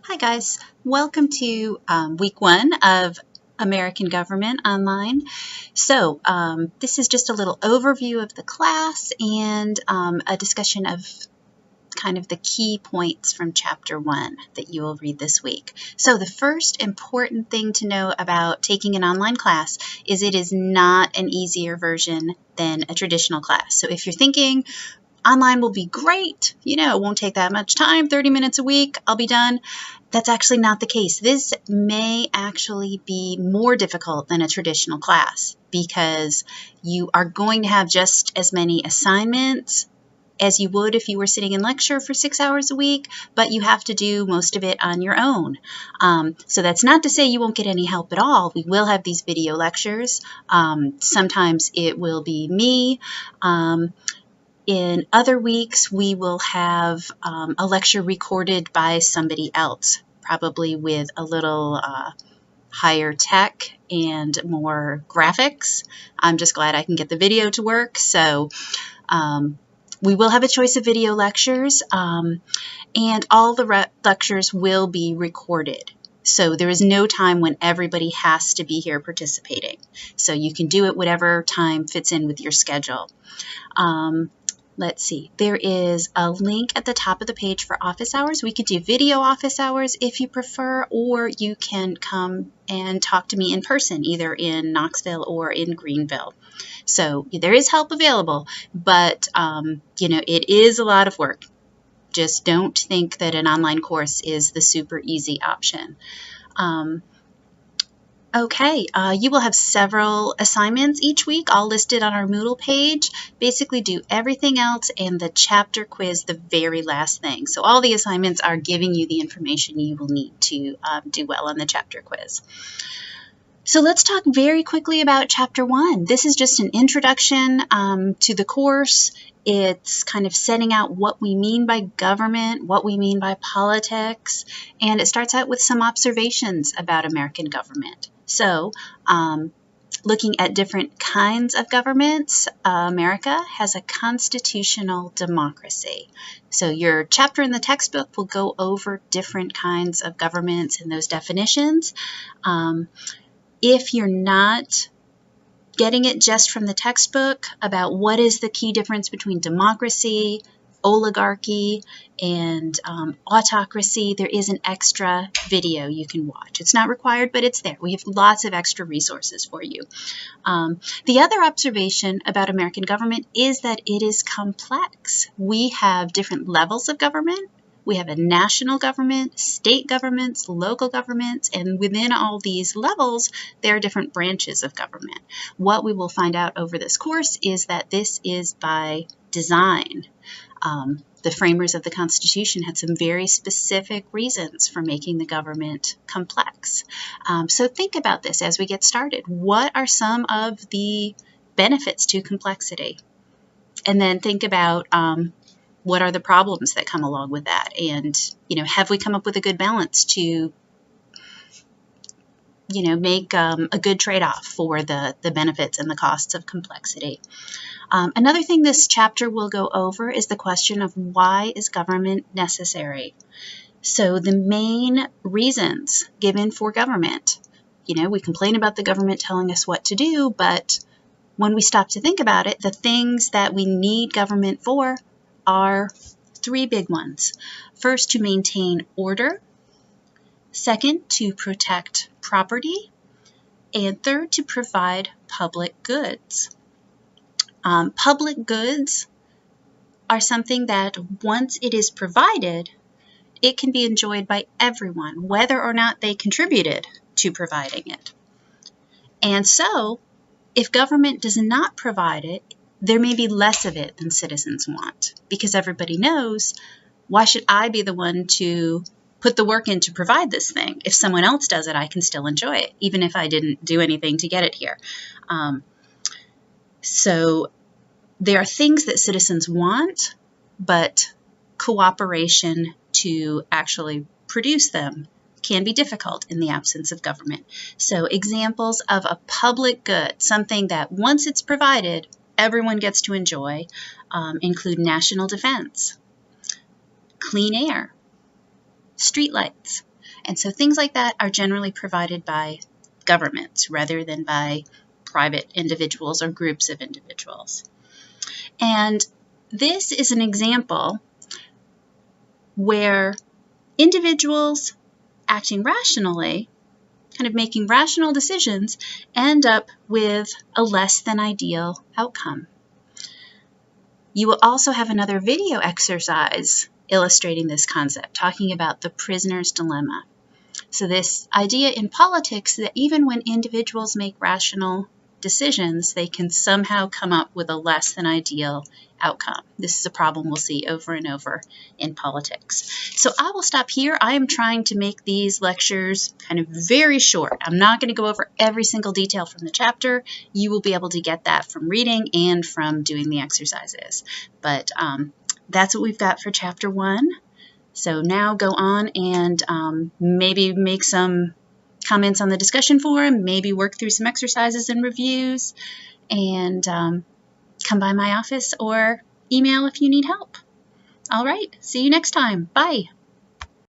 Hi guys, welcome to week 1 of American Government Online. So this is just a little overview of the class and a discussion of kind of the key points from chapter 1 that you will read this week. So the first important thing to know about taking an online class is it is not an easier version than a traditional class. So if you're thinking online will be great, it won't take that much time, 30 minutes a week, I'll be done. That's actually not the case. This may actually be more difficult than a traditional class because you are going to have just as many assignments as you would if you were sitting in lecture for 6 hours a week, but you have to do most of it on your own. So that's not to say you won't get any help at all. We will have these video lectures. Sometimes it will be me. In other weeks, we will have a lecture recorded by somebody else, probably with a little higher tech and more graphics. I'm just glad I can get the video to work. So we will have a choice of video lectures, and all the lectures will be recorded. So there is no time when everybody has to be here participating. So you can do it whatever time fits in with your schedule. Let's see, there is a link at the top of the page for office hours. We could do video office hours if you prefer, or you can come and talk to me in person, either in Knoxville or in Greenville. So there is help available, but it is a lot of work. Just don't think that an online course is the super easy option. Okay, you will have several assignments each week, all listed on our Moodle page. Basically do everything else and the chapter quiz the very last thing. So all the assignments are giving you the information you will need to do well on the chapter quiz. So let's talk very quickly about chapter 1. This is just an introduction to the course. It's kind of setting out what we mean by government, what we mean by politics, and it starts out with some observations about American government. So, looking at different kinds of governments, America has a constitutional democracy. So your chapter in the textbook will go over different kinds of governments and those definitions. If you're not getting it just from the textbook about what is the key difference between democracy, oligarchy, and autocracy, there is an extra video you can watch. It's not required, but it's there. We have lots of extra resources for you. The other observation about American government is that it is complex. We have different levels of government. We have a national government, state governments, local governments, and within all these levels, there are different branches of government. What we will find out over this course is that this is by design. The framers of the Constitution had some very specific reasons for making the government complex. So think about this as we get started. What are some of the benefits to complexity? And then think about what are the problems that come along with that? And, have we come up with a good balance to, make a good trade-off for the benefits and the costs of complexity? Another thing this chapter will go over is the question of why is government necessary? So the main reasons given for government, we complain about the government telling us what to do, but when we stop to think about it, the things that we need government for are 3 big ones. First, to maintain order. Second, to protect property. And third, to provide public goods. Public goods are something that once it is provided, it can be enjoyed by everyone, whether or not they contributed to providing it. And so, if government does not provide it, there may be less of it than citizens want, because everybody knows, why should I be the one to put the work in to provide this thing? If someone else does it, I can still enjoy it, even if I didn't do anything to get it here. So there are things that citizens want, but cooperation to actually produce them can be difficult in the absence of government. So examples of a public good, something that once it's provided, everyone gets to enjoy, include national defense, clean air, streetlights, And so things like that are generally provided by governments rather than by private individuals or groups of individuals. And this is an example where individuals acting rationally, kind of making rational decisions, end up with a less than ideal outcome. You will also have another video exercise illustrating this concept, talking about the prisoner's dilemma. So this idea in politics that even when individuals make rational decisions, they can somehow come up with a less than ideal outcome. This is a problem we'll see over and over in politics. So I will stop here. I am trying to make these lectures kind of very short. I'm not going to go over every single detail from the chapter. You will be able to get that from reading and from doing the exercises. But that's what we've got for Chapter 1. So now go on and maybe make some comments on the discussion forum, maybe work through some exercises and reviews, and come by my office or email if you need help. All right, see you next time. Bye.